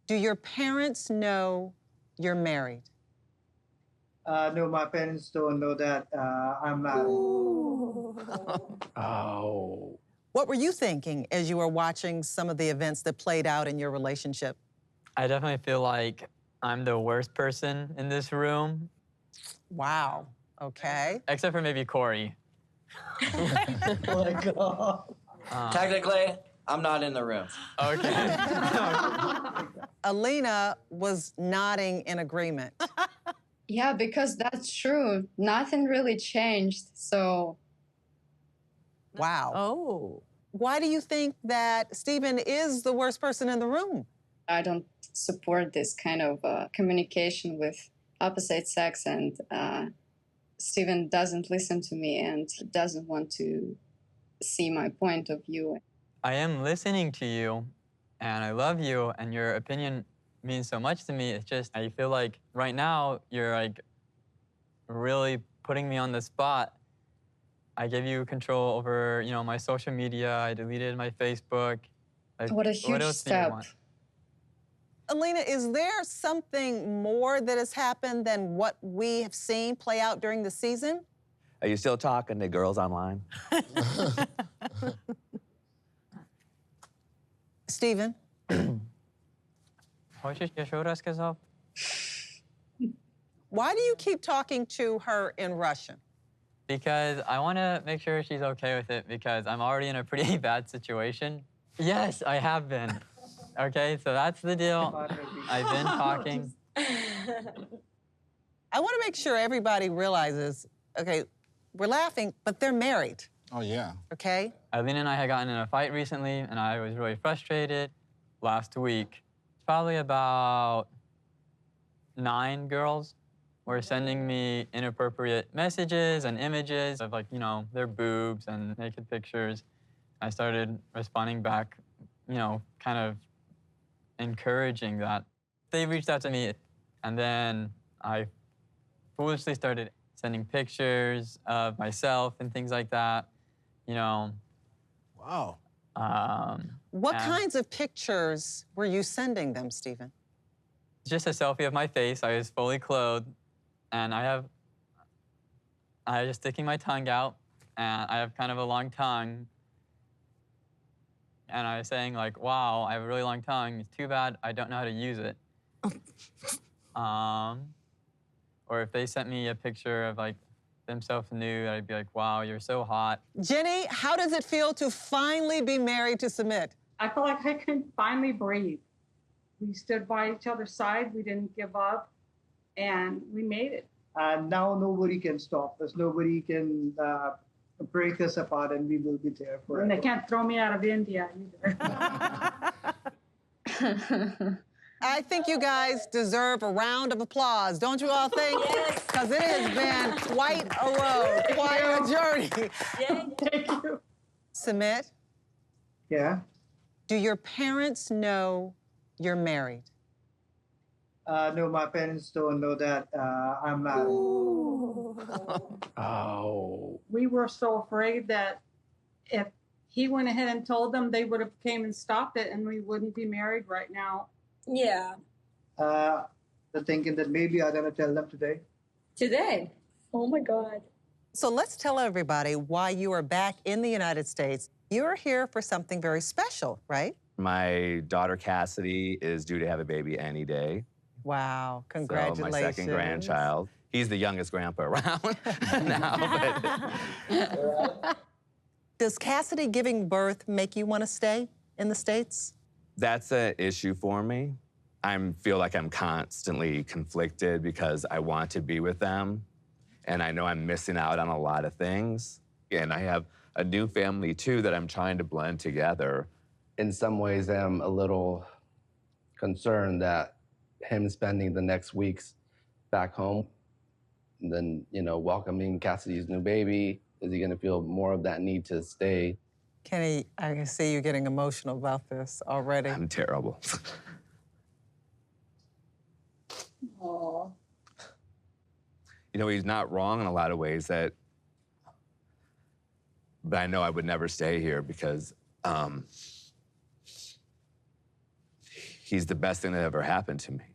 Do your parents know you're married? No, my parents don't know that I'm married. Oh. What were you thinking as you were watching some of the events that played out in your relationship? I definitely feel like I'm the worst person in this room. Wow, okay. Except for maybe Corey. Oh my God. Technically, I'm not in the room. Okay. Alina was nodding in agreement. Yeah, because that's true. Nothing really changed, so. Wow. Oh. Why do you think that Steven is the worst person in the room? I don't support this kind of communication with opposite sex, and Steven doesn't listen to me and doesn't want to see my point of view. I am listening to you, and I love you, and your opinion means so much to me. It's just, I feel like right now you're like really putting me on the spot. I give you control over, you know, my social media. I deleted my Facebook. Like, What a huge else do you step. want? Alina, is there something more that has happened than what we have seen play out during the season? Are you still talking to girls online? Steven? Why do you keep talking to her in Russian? Because I want to make sure she's okay with it because I'm already in a pretty bad situation. Yes, I have been. Okay, so that's the deal. I've been talking. I want to make sure everybody realizes, okay, we're laughing, but they're married. Oh, yeah. Okay? Alina and I had gotten in a fight recently, and I was really frustrated last week. Probably about 9 girls were sending me inappropriate messages and images of, like, you know, their boobs and naked pictures. I started responding back, you know, kind of encouraging that. They reached out to me, and then I foolishly started sending pictures of myself and things like that, you know. Wow. What kinds of pictures were you sending them, Steven? Just a selfie of my face. I was fully clothed, and I was just sticking my tongue out, and I have kind of a long tongue. And I was saying, like, wow, I have a really long tongue. It's too bad I don't know how to use it. Or if they sent me a picture of, like, themselves nude, I'd be like, wow, you're so hot. Jenny, how does it feel to finally be married to Sumit? I felt like I could finally breathe. We stood by each other's side. We didn't give up, and we made it. And now nobody can stop us. Nobody can break us apart, and we will be there forever. And they can't throw me out of India either. I think you guys deserve a round of applause, don't you all think? Yes. Because it has been quite a road, quite a journey. Thank you. Sumit, Yeah. do your parents know you're married? No, my parents don't know that I'm married. Oh. We were so afraid that if he went ahead and told them, they would have came and stopped it, and we wouldn't be married right now. Yeah. They're thinking that maybe I'm gonna tell them today. Today. Oh my God. So let's tell everybody why you are back in the United States. You're here for something very special, right? My daughter Cassidy is due to have a baby any day. Wow, congratulations. So my second grandchild. He's the youngest grandpa around now. But Does Cassidy giving birth make you want to stay in the States? that's an issue for me. I feel like I'm constantly conflicted because I want to be with them, and I know I'm missing out on a lot of things. And I have a new family, too, that I'm trying to blend together. In some ways, I'm a little concerned that him spending the next weeks back home, and then, you know, welcoming Cassidy's new baby, is he gonna feel more of that need to stay? Kenny, I can see you getting emotional about this already. I'm terrible. Aww. You know, he's not wrong in a lot of ways but I know I would never stay here because he's the best thing that ever happened to me.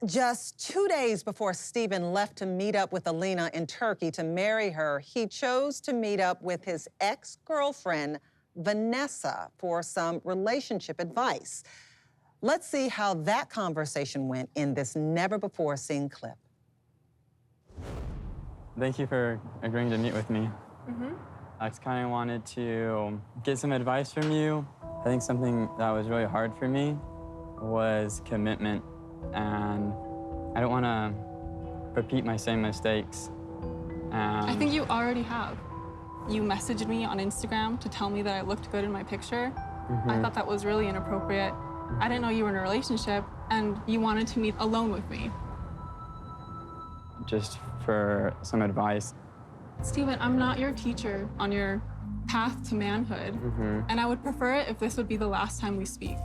Just 2 days before Steven left to meet up with Alina in Turkey to marry her, he chose to meet up with his ex-girlfriend, Vanessa, for some relationship advice. Let's see how that conversation went in this never-before-seen clip. Thank you for agreeing to meet with me. I just kind of wanted to get some advice from you. I think something that was really hard for me was commitment, and I don't want to repeat my same mistakes. I think you already have. You messaged me on Instagram to tell me that I looked good in my picture. I thought that was really inappropriate. I didn't know you were in a relationship, and you wanted to meet alone with me. Just for some advice. Steven, I'm not your teacher on your path to manhood, and I would prefer it if this would be the last time we speak.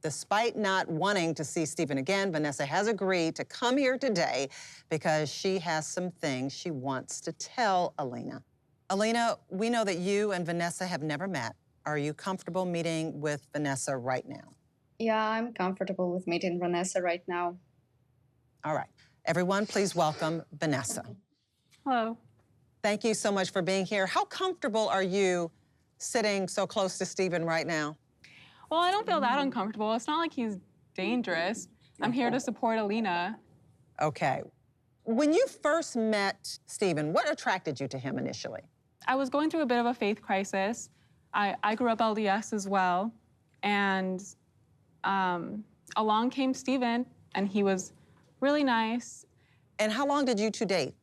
Despite not wanting to see Steven again, Vanessa has agreed to come here today because she has some things she wants to tell Alina. Alina, we know that you and Vanessa have never met. Are you comfortable meeting with Vanessa right now? Yeah, I'm comfortable with meeting Vanessa right now. All right. Everyone, please welcome Vanessa. Hello. Thank you so much for being here. How comfortable are you sitting so close to Steven right now? Well, I don't feel that uncomfortable. It's not like he's dangerous. I'm here to support Alina. Okay. When you first met Steven, what attracted you to him initially? I was going through a bit of a faith crisis. I grew up LDS as well, and along came Steven, and he was really nice. And how long did you two date?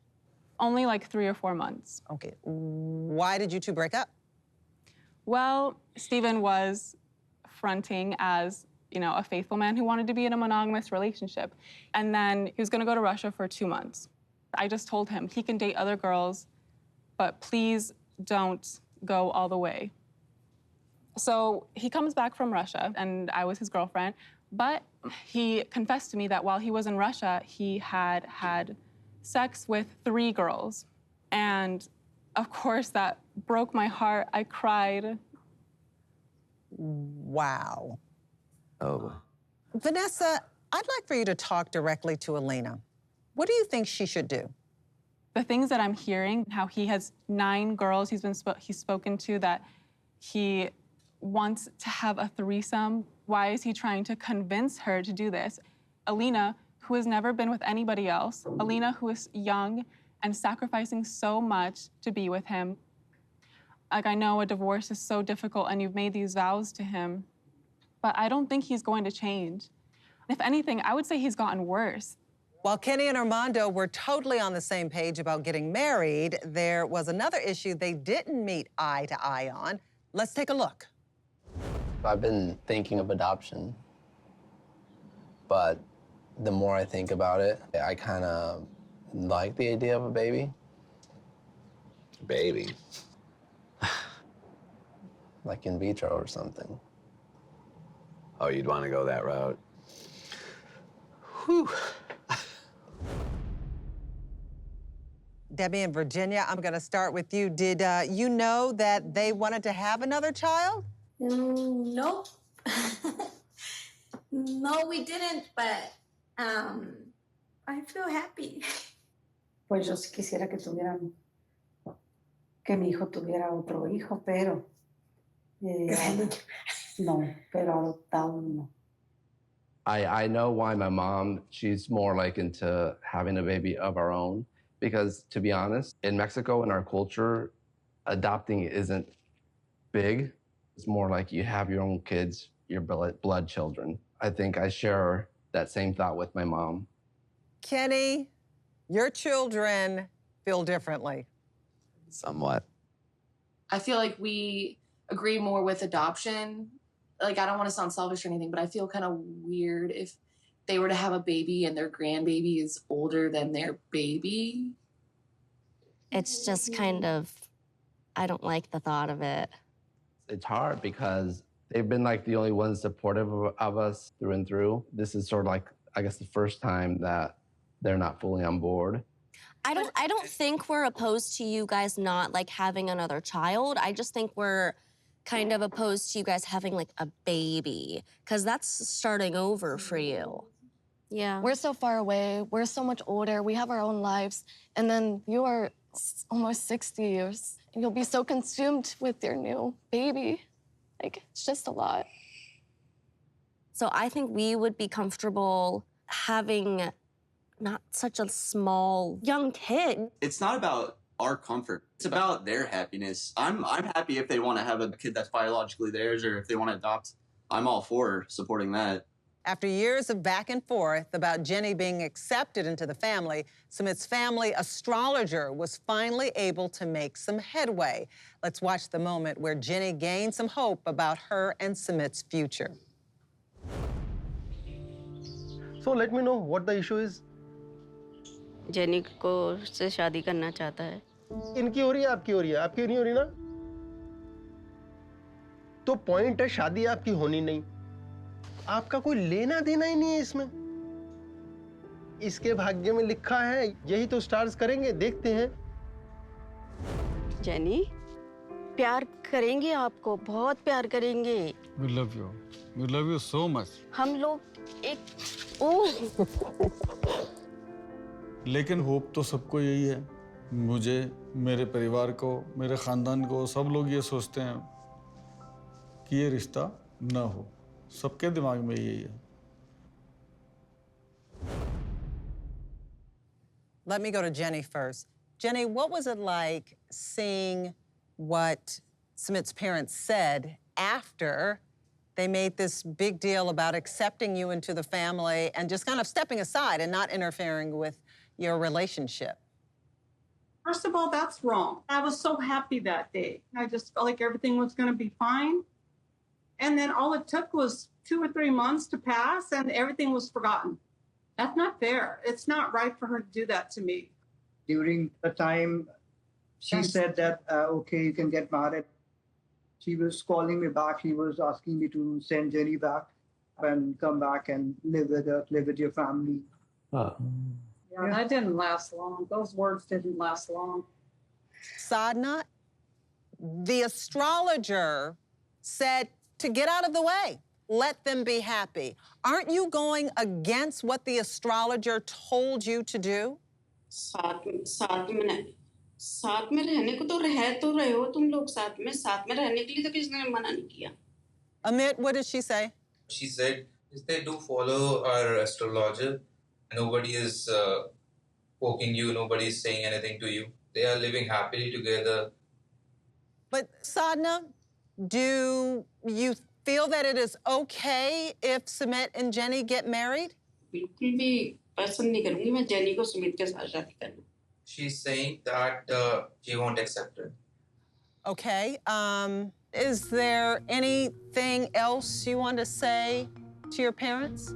Only like 3 or 4 months. Okay. Why did you two break up? Well, Steven was fronting as, you know, a faithful man who wanted to be in a monogamous relationship. And then he was gonna go to Russia for 2 months. I just told him he can date other girls, but please don't go all the way. So he comes back from Russia, and I was his girlfriend, but he confessed to me that while he was in Russia, he had had sex with 3 girls. And of course, that broke my heart. I cried. Wow. Oh. Vanessa, I'd like for you to talk directly to Alina. What do you think she should do? The things that I'm hearing, how he has 9 girls he's spoken to, that he wants to have a threesome. Why is he trying to convince her to do this? Alina, who has never been with anybody else, Alina, who is young and sacrificing so much to be with him. Like, I know a divorce is so difficult and you've made these vows to him, but I don't think he's going to change. If anything, I would say he's gotten worse. While Kenny and Armando were totally on the same page about getting married, there was another issue they didn't meet eye to eye on. Let's take a look. I've been thinking of adoption, but the more I think about it, I kind of like the idea of a baby. Baby. Like in vitro or something. Oh, you'd want to go that route? Whew. Debbie and Virginia, I'm going to start with you. Did you know that they wanted to have another child? No. No, we didn't, but I feel happy. Pues yo sí quisiera que tuvieran, que mi hijo tuviera otro hijo, pero no, pero adoptado no. I know why my mom, she's more like into having a baby of our own, because to be honest, in Mexico, in our culture, adopting isn't big. It's more like you have your own kids, your blood children. I think I share that same thought with my mom. Kenny, your children feel differently. Somewhat. I feel like we agree more with adoption. Like, I don't want to sound selfish or anything, but I feel kind of weird if they were to have a baby and their grandbaby is older than their baby. It's just kind of, I don't like the thought of it. It's hard because they've been like the only ones supportive of us through and through. This is sort of like, I guess, the first time that they're not fully on board. I don't think we're opposed to you guys not like having another child. I just think we're kind of opposed to you guys having like a baby, because that's starting over for you. Yeah. We're so far away. We're so much older. We have our own lives. And then you are almost 60 years. And you'll be so consumed with your new baby. Like, it's just a lot. So I think we would be comfortable having not such a small young kid. It's not about our comfort. It's about their happiness. I'm happy if they want to have a kid that's biologically theirs, or if they want to adopt. I'm all for supporting that. After years of back and forth about Jenny being accepted into the family, Sumit's family astrologer was finally able to make some headway. Let's watch the moment where Jenny gained some hope about her and Sumit's future. So let me know what the issue is. Jenny को से शादी करना चाहता है। इनकी हो रही है, आपकी हो रही है, आपकी नहीं हो रही ना? तो पॉइंट है, शादी आपकी होनी नहीं। आपका कोई लेना देना ही नहीं है इसमें। इसके भाग्य में लिखा है, यही तो स्टार्स करेंगे, देखते हैं। जेनी, प्यार करेंगे आपको, बहुत प्यार करेंगे। We love you. We love you so much. हम लोग एक ओह लेकिन होप तो सबको यही है। मुझे, मेरे परिवार को, मेरे खानदान को, सब लोग ये सोचते हैं कि ये रिश्ता ना हो। सबके दिमाग में यही है। Let me go to Jenny first. Jenny, what was it like seeing what Sumit's parents said after they made this big deal about accepting you into the family and just kind of stepping aside and not interfering with your relationship? First of all, that's wrong. I was so happy that day. I just felt like everything was going to be fine. And then all it took was 2 or 3 months to pass and everything was forgotten. That's not fair. It's not right for her to do that to me. During the time she said that, okay, you can get married, she was calling me back. She was asking me to send Jenny back and come back and live with her, live with your family. Yeah, that didn't last long. Those words didn't last long. Sadhna, the astrologer said to get out of the way. Let them be happy. Aren't you going against what the astrologer told you to do? साथ में रहने को तो रह तो रहे हो तुम लोग साथ में रहने के लिए तो किसी ने मना नहीं किया। Amit, what did she say? She said, they do follow our astrologer. Nobody is poking you. Nobody is saying anything to you. They are living happily together. But Sadhna, do you feel that it is okay if Sumit and Jenny get married? बिल्कुल भी पसंद नहीं करूँगी मैं jenny को सुमित के साथ शादी करना। She's saying that she won't accept it. Okay. Is there anything else you want to say to your parents?